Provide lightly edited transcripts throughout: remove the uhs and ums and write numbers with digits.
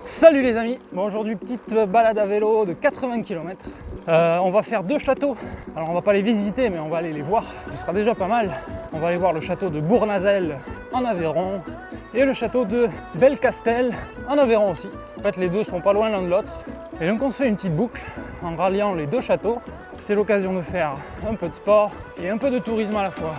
Salut les amis, bon, aujourd'hui petite balade à vélo de 80 km. On va faire 2 châteaux, alors on va pas les visiter mais on va aller les voir, ce sera déjà pas mal. On va aller voir le château de Bournazel en Aveyron et le château de Belcastel en Aveyron aussi. En fait les deux sont pas loin l'un de l'autre. Et donc on se fait une petite boucle en ralliant les deux châteaux. C'est l'occasion de faire un peu de sport et un peu de tourisme à la fois.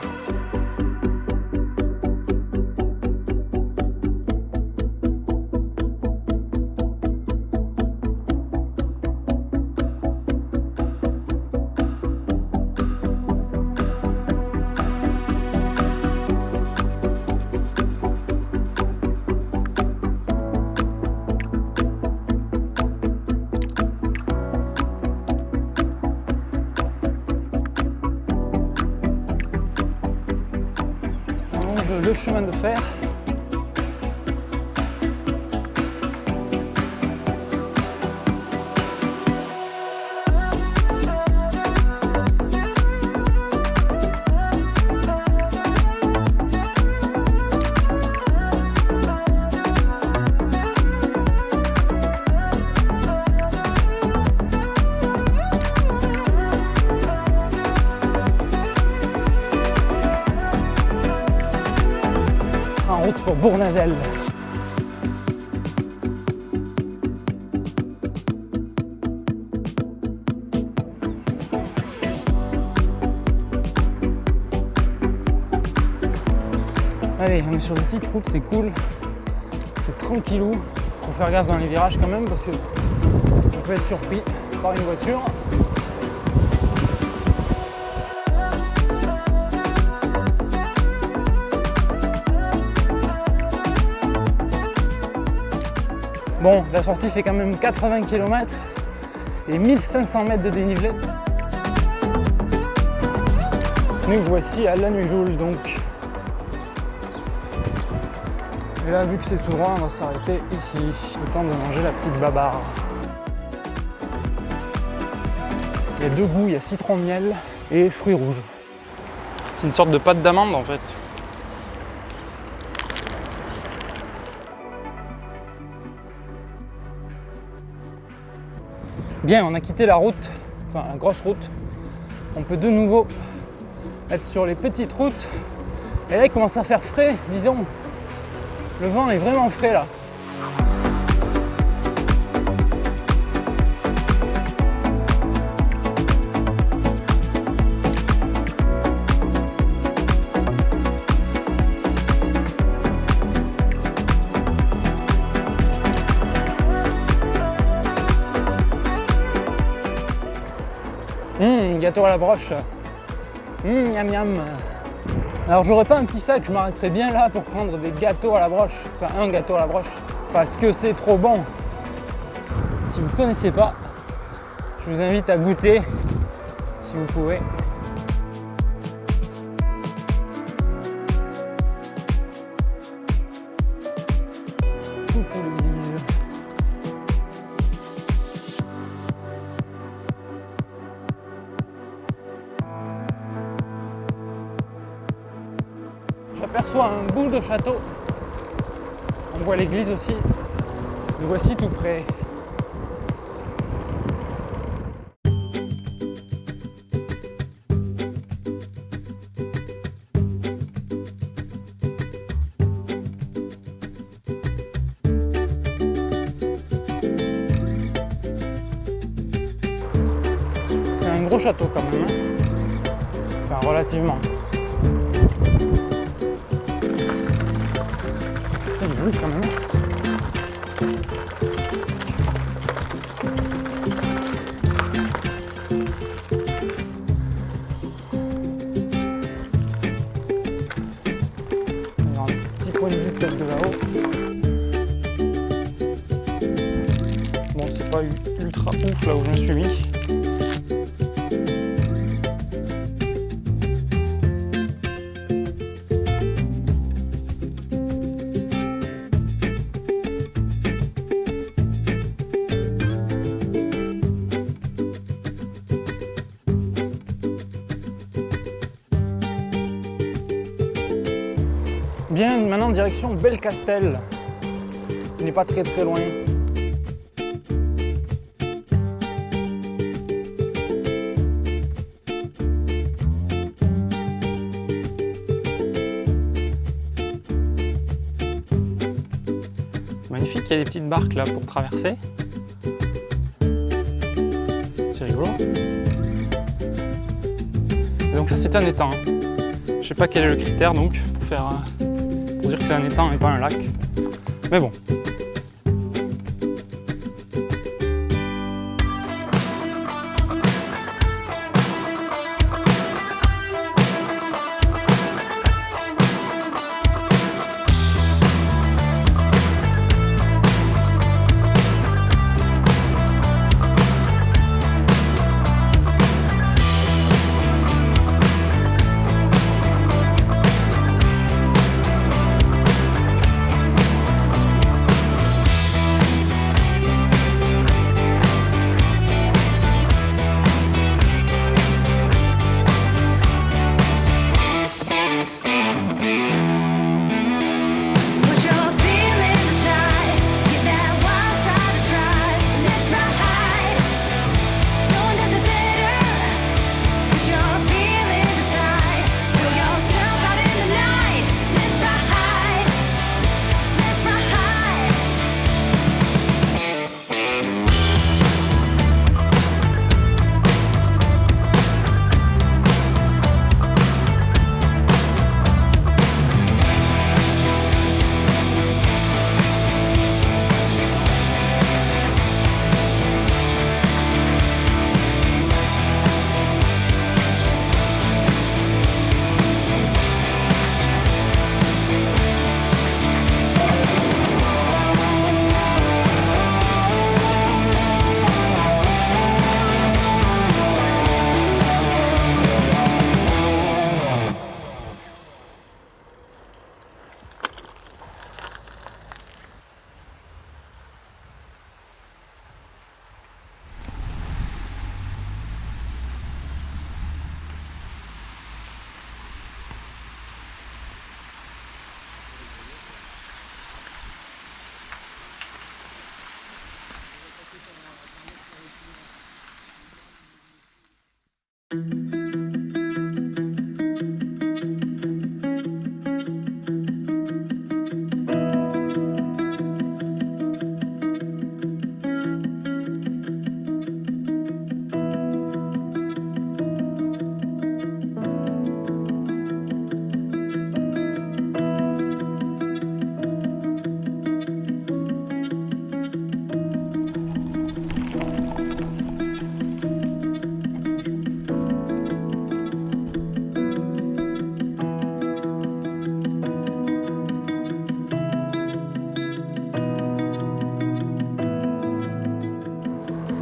Le chemin de fer. En route pour Bournazel. Allez, on est sur une petite route, c'est cool. C'est tranquillou. Faut faire gaffe dans les virages quand même parce que on peut être surpris par une voiture. Bon, la sortie fait quand même 80 km et 1500 mètres de dénivelé. Nous voici à La Nujoul donc. Et là, vu que c'est tout droit, on va s'arrêter ici. Le temps de manger la petite babarre. Il y a deux goûts, il y a citron miel et fruits rouges. C'est une sorte de pâte d'amande en fait. Bien, on a quitté la route, enfin la grosse route. On peut de nouveau être sur les petites routes. Et là, il commence à faire frais, disons. Le vent est vraiment frais là. Gâteau à la broche. Miam miam. Alors j'aurais pas un petit sac, je m'arrêterais bien là pour prendre des gâteaux à la broche. Enfin un gâteau à la broche. Parce que c'est trop bon. Si vous ne connaissez pas, je vous invite à goûter si vous pouvez. Coucou l'église. J'aperçois un bout de château. On voit l'église aussi. Nous voici tout près. C'est un gros château quand même. Enfin relativement. Il est joli quand même. Il y a un petit point de vue peut-être de là-haut. Bon, c'est pas ultra ouf là où je me suis mis. Bien, maintenant direction Belcastel. Il n'est pas très loin. magnifique, il y a des petites barques là pour traverser. C'est rigolo. Et donc ça c'est un étang. Je sais pas quel est le critère donc pour dire que c'est un étang et pas un lac. Mais bon.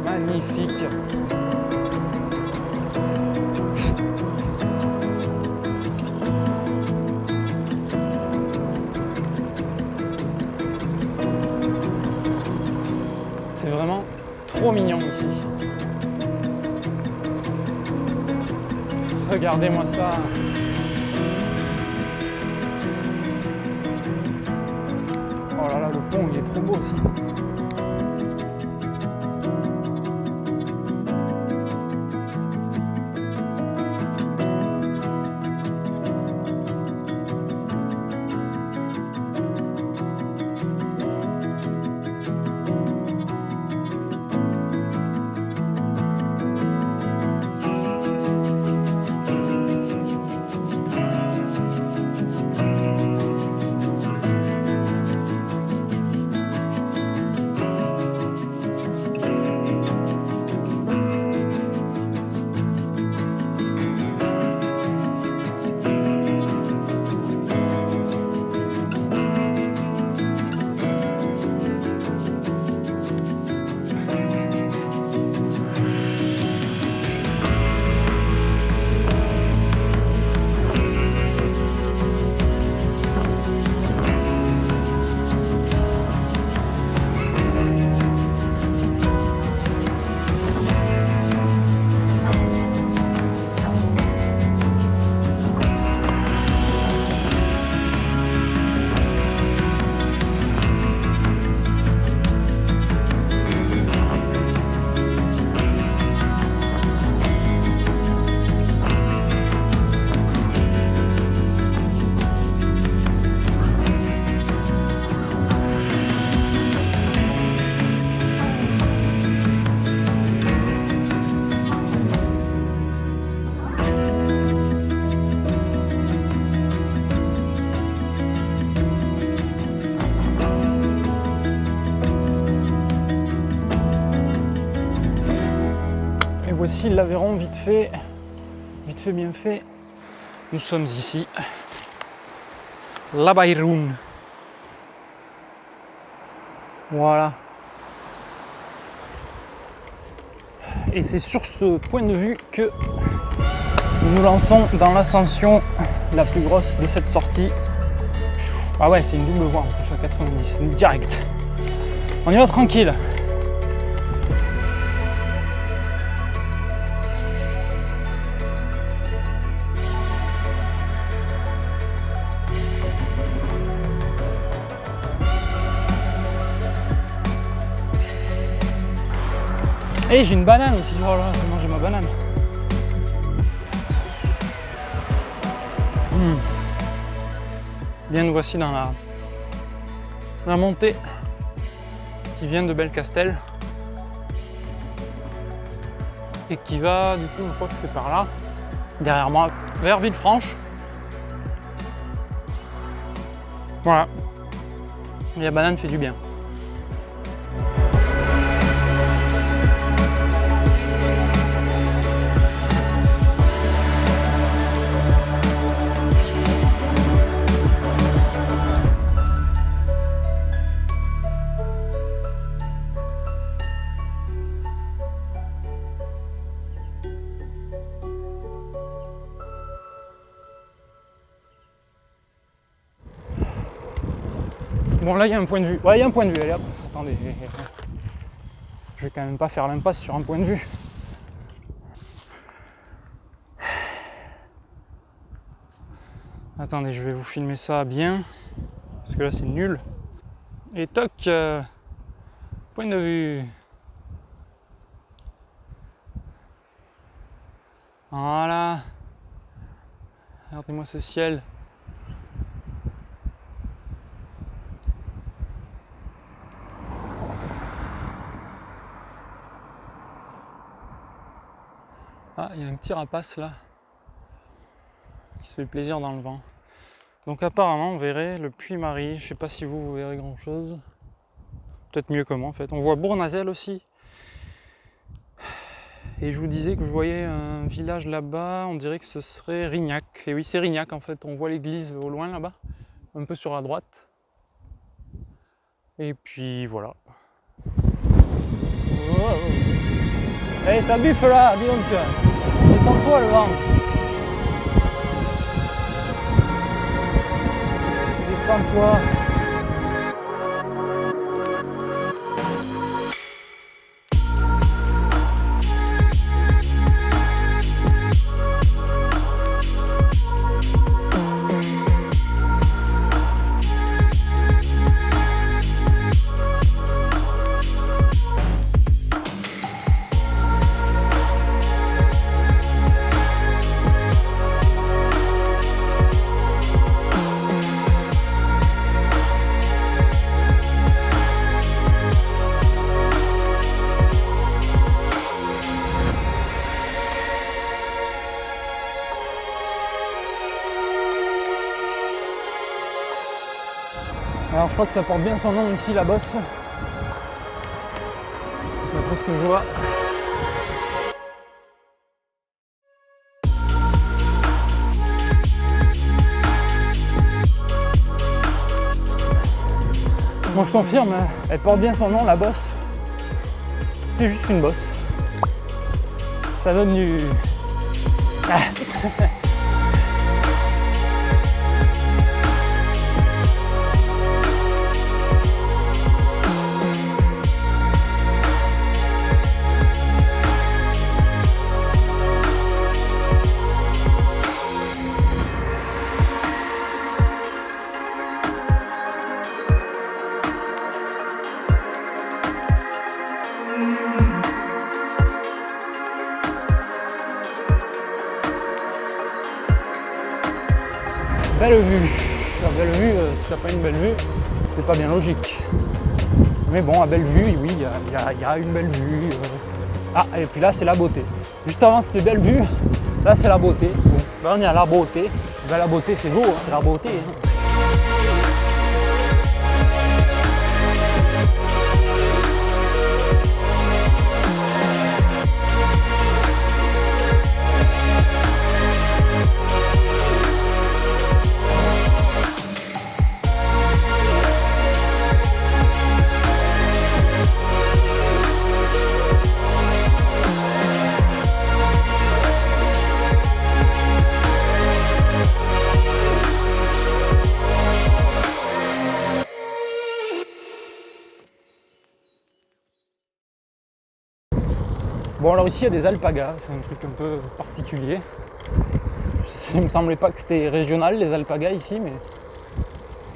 Magnifique. C'est vraiment trop mignon ici. Regardez-moi ça. Oh là là, le pont il est trop beau aussi. aussi l'Aveyron vite fait bien fait. Nous sommes ici, l'Aveyron. Voilà. Et c'est sur ce point de vue que nous nous lançons dans l'ascension la plus grosse de cette sortie. Ah ouais, c'est une double voie en plus à 90, direct. On y va tranquille. Et j'ai une banane aussi, oh là, j'ai mangé ma banane. Bien, nous voici dans la montée qui vient de Belcastel et qui va, du coup, je crois que c'est par là, derrière moi, vers Villefranche. Voilà. Et la banane fait du bien. Bon, là il y a un point de vue. Ouais, il y a un point de vue, allez hop. Attendez. Je vais quand même pas faire l'impasse sur un point de vue. Attendez, je vais vous filmer ça bien. Parce que là c'est nul. Et toc, point de vue. Voilà. Regardez-moi ce ciel. Ah, il y a un petit rapace là qui se fait plaisir dans le vent. Donc apparemment on verrait le Puy-Marie. Je sais pas si vous verrez grand chose. Peut-être mieux que moi en fait. On voit Bournazel aussi. Et je vous disais que je voyais un village là-bas, on dirait que ce serait Rignac. Et oui, c'est Rignac en fait, on voit l'église au loin là-bas, un peu sur la droite. Et puis voilà. Wow. Hey, ça buffe là, dis donc. Détends-toi le vent. Détends-toi. Alors je crois que ça porte bien son nom ici, la bosse. D'après ce que je vois. Bon, je confirme, elle porte bien son nom, la bosse. C'est juste une bosse. Ça donne du... Ah. Belle vue. La belle vue, si t'as pas une belle vue, c'est pas bien logique. Mais bon, à belle vue, oui, il y a une belle vue. Ah, et puis là, c'est la beauté. Juste avant, c'était belle vue. Là, c'est la beauté. Bon, là, on est à la beauté. Ben, la beauté, c'est beau, hein, c'est la beauté. Hein. Bon alors ici il y a des alpagas, c'est un truc un peu particulier. Il me semblait pas que c'était régional les alpagas ici, mais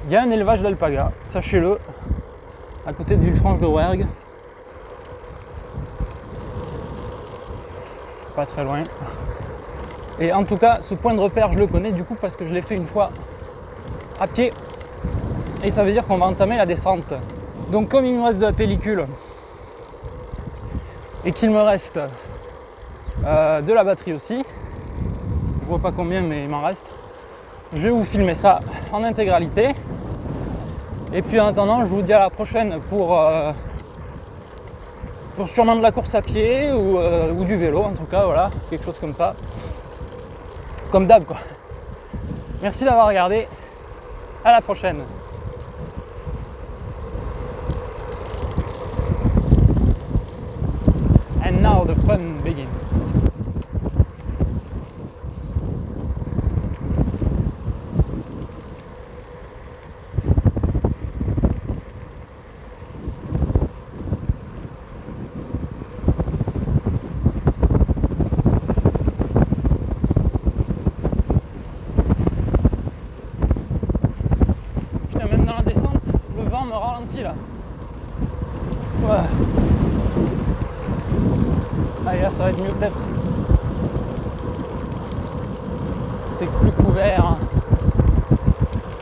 il y a un élevage d'alpagas, sachez-le, à côté de Villefranche de Rouergue. Pas très loin. Et en tout cas, ce point de repère, je le connais du coup parce que je l'ai fait une fois à pied. Et ça veut dire qu'on va entamer la descente. Donc comme il me reste de la pellicule et qu'il me reste de la batterie aussi, je vois pas combien mais il m'en reste, je vais vous filmer ça en intégralité. Et puis en attendant, je vous dis à la prochaine pour sûrement de la course à pied ou du vélo, en tout cas, voilà, quelque chose comme ça. Comme d'hab, quoi. Merci d'avoir regardé. À la prochaine. And now the fun begins. Même dans la descente, le vent me ralentit là. Ouais. Allez, là ça va être mieux peut-être. C'est plus couvert.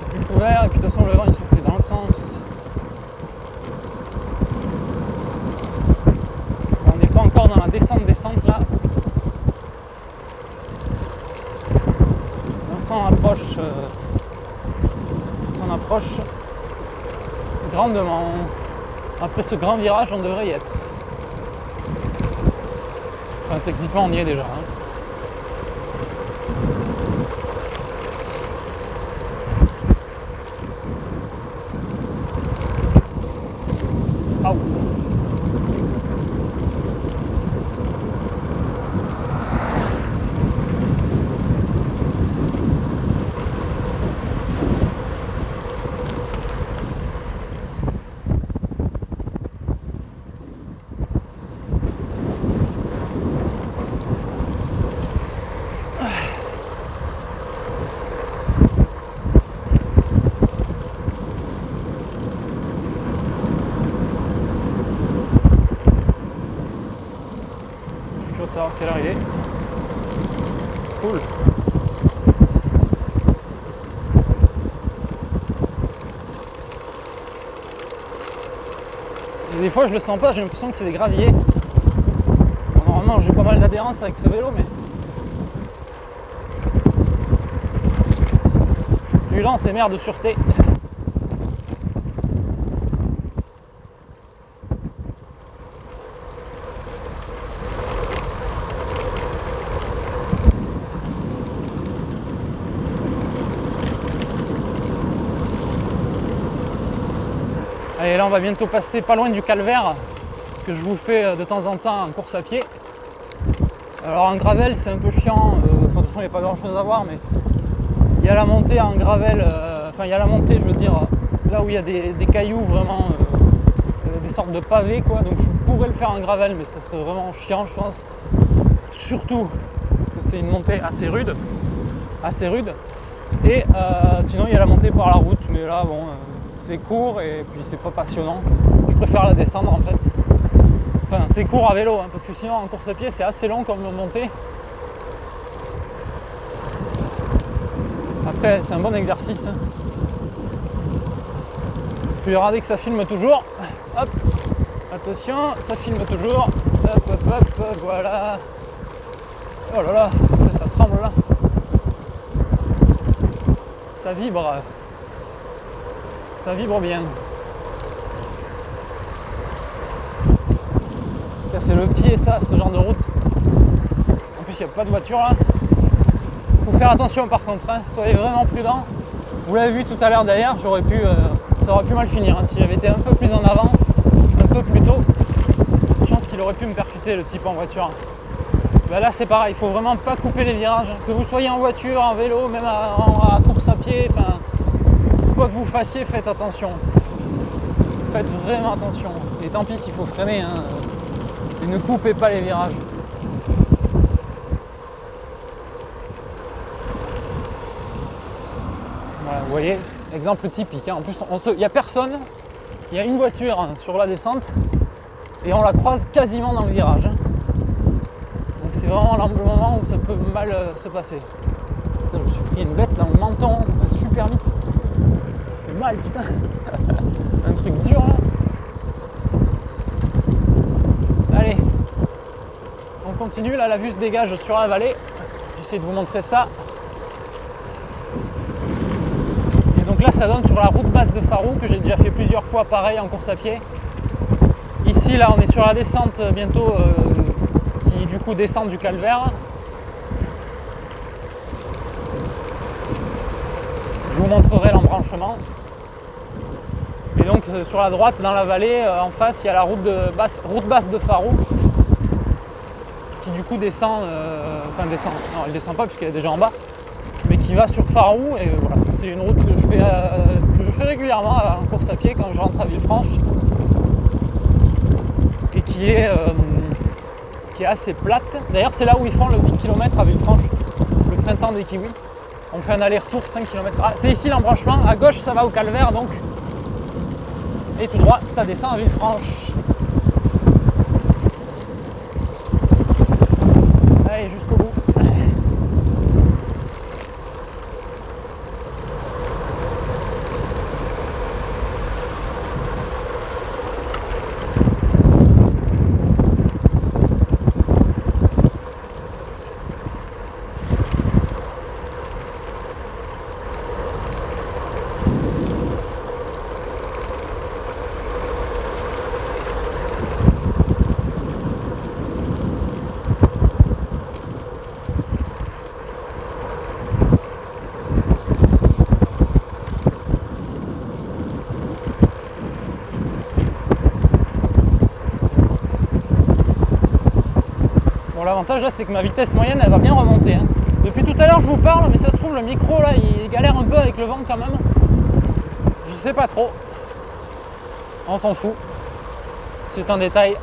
C'est plus couvert et puis de toute façon le vent il souffle dans le sens. On n'est pas encore dans la descente là. On s'en approche. On approche grandement. Après ce grand virage, on devrait y être. Enfin, techniquement, on y est déjà. Hein. Savoir quelle heure il est. Cool. Et des fois je le sens pas, j'ai l'impression que c'est des graviers. Bon, normalement j'ai pas mal d'adhérence avec ce vélo mais plus lent c'est merde de sûreté. Et là on va bientôt passer pas loin du calvaire que je vous fais de temps en temps en course à pied. Alors en gravel c'est un peu chiant, de toute façon il n'y a pas grand chose à voir mais il y a la montée en gravel, enfin il y a la montée je veux dire là où il y a des cailloux vraiment, des sortes de pavés quoi, donc je pourrais le faire en gravel mais ça serait vraiment chiant je pense. Surtout que c'est une montée assez rude. Et sinon il y a la montée par la route mais là bon... c'est court et puis c'est pas passionnant. Je préfère la descendre en fait. Enfin, c'est court à vélo hein, parce que sinon en course à pied c'est assez long comme montée. Après, c'est un bon exercice. Hein. Puis regardez que ça filme toujours. Hop, attention, ça filme toujours. Hop, hop, hop, voilà. Oh là là, ça tremble là. Ça vibre. Ça vibre bien. C'est le pied ça, ce genre de route. En plus il n'y a pas de voiture là. Faut faire attention par contre, hein. Soyez vraiment prudents. Vous l'avez vu tout à l'heure d'ailleurs, ça aurait pu mal finir. Hein. Si j'avais été un peu plus en avant, un peu plus tôt, je pense qu'il aurait pu me percuter le type en voiture. Ben là c'est pareil, il faut vraiment pas couper les virages. Que vous soyez en voiture, en vélo, même à course à pied, quoi que vous fassiez, faites attention. Faites vraiment attention. Et tant pis s'il faut freiner, hein. Et ne coupez pas les virages. Voilà, vous voyez, exemple typique. En plus, il n'y a personne, il y a une voiture sur la descente et on la croise quasiment dans le virage. Donc c'est vraiment le moment où ça peut mal se passer. Putain, je me suis pris une bête dans le menton, super vite. Ça fait mal, putain. Un truc dur là. Allez, on continue. Là, la vue se dégage sur la vallée. J'essaie de vous montrer ça. Et donc là, ça donne sur la route basse de Farou, que j'ai déjà fait plusieurs fois pareil en course à pied. Ici, là, on est sur la descente bientôt qui du coup descend du calvaire. Je vous montrerai l'embranchement. Et donc sur la droite, dans la vallée, en face, il y a la route basse de Farou qui du coup descend, non elle descend pas puisqu'elle est déjà en bas, mais qui va sur Farou. Et voilà, c'est une route que je fais régulièrement en course à pied quand je rentre à Villefranche et qui est assez plate. D'ailleurs c'est là où ils font le 10 km à Villefranche, le printemps des kiwis. On fait un aller-retour 5 km. Ah, c'est ici l'embranchement, à gauche ça va au calvaire donc. Et tout droit ça descend à Villefranche. Allez, jusqu'au bout. Bon, l'avantage là, c'est que ma vitesse moyenne, elle va bien remonter. Hein. Depuis tout à l'heure, je vous parle, mais ça se trouve, le micro là, il galère un peu avec le vent quand même. Je sais pas trop. On s'en fout. C'est un détail.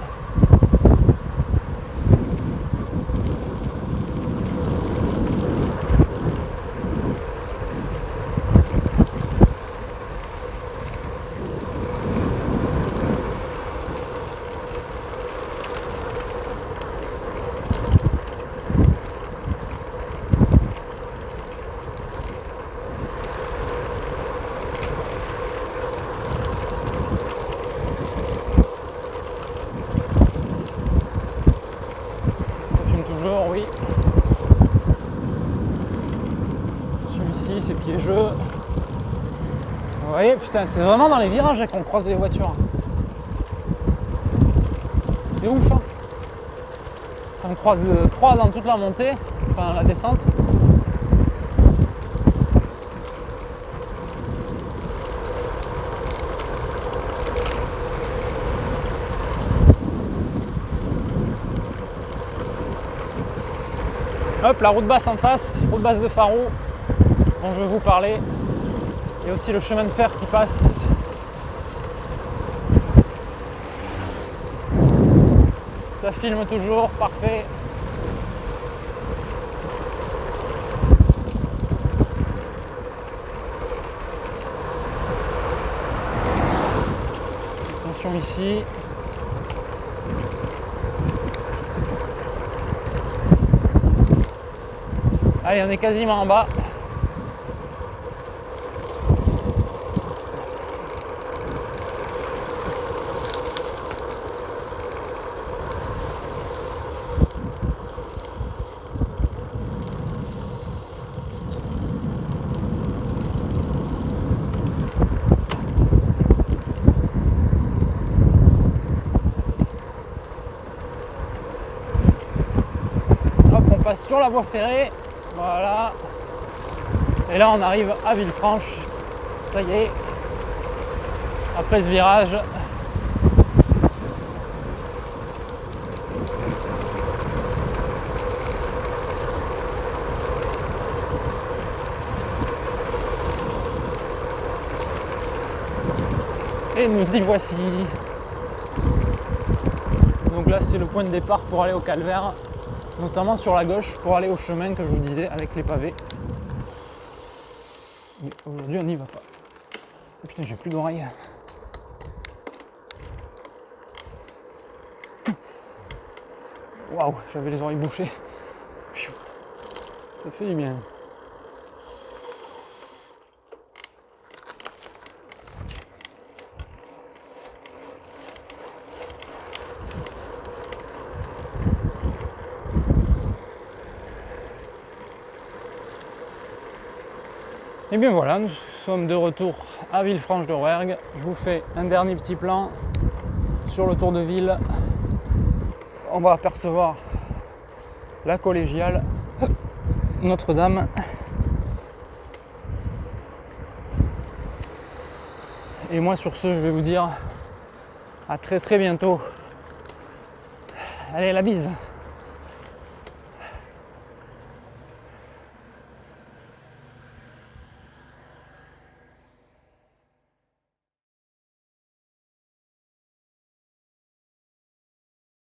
Oui. Celui-ci, c'est piégeux. Vous voyez, putain, c'est vraiment dans les virages qu'on croise les voitures. C'est ouf, hein. On croise 3 dans toute la montée, enfin la descente. Hop, la route basse en face, route basse de Farou, dont je vais vous parler. Il y a aussi le chemin de fer qui passe. Ça filme toujours, parfait. Attention ici. Allez, on est quasiment en bas. Hop, on passe sur la voie ferrée. Voilà. Et là, on arrive à Villefranche. Ça y est. Après ce virage. Et nous y voici. Donc là, c'est le point de départ pour aller au calvaire. Notamment sur la gauche pour aller au chemin que je vous disais avec les pavés. Aujourd'hui on n'y va pas. Oh, putain, j'ai plus d'oreilles. Waouh, j'avais les oreilles bouchées. Ça fait du bien. Et bien voilà, nous sommes de retour à Villefranche-de-Rouergue. Je vous fais un dernier petit plan sur le tour de ville. On va apercevoir la collégiale Notre-Dame. Et moi sur ce, je vais vous dire à très très bientôt. Allez, la bise!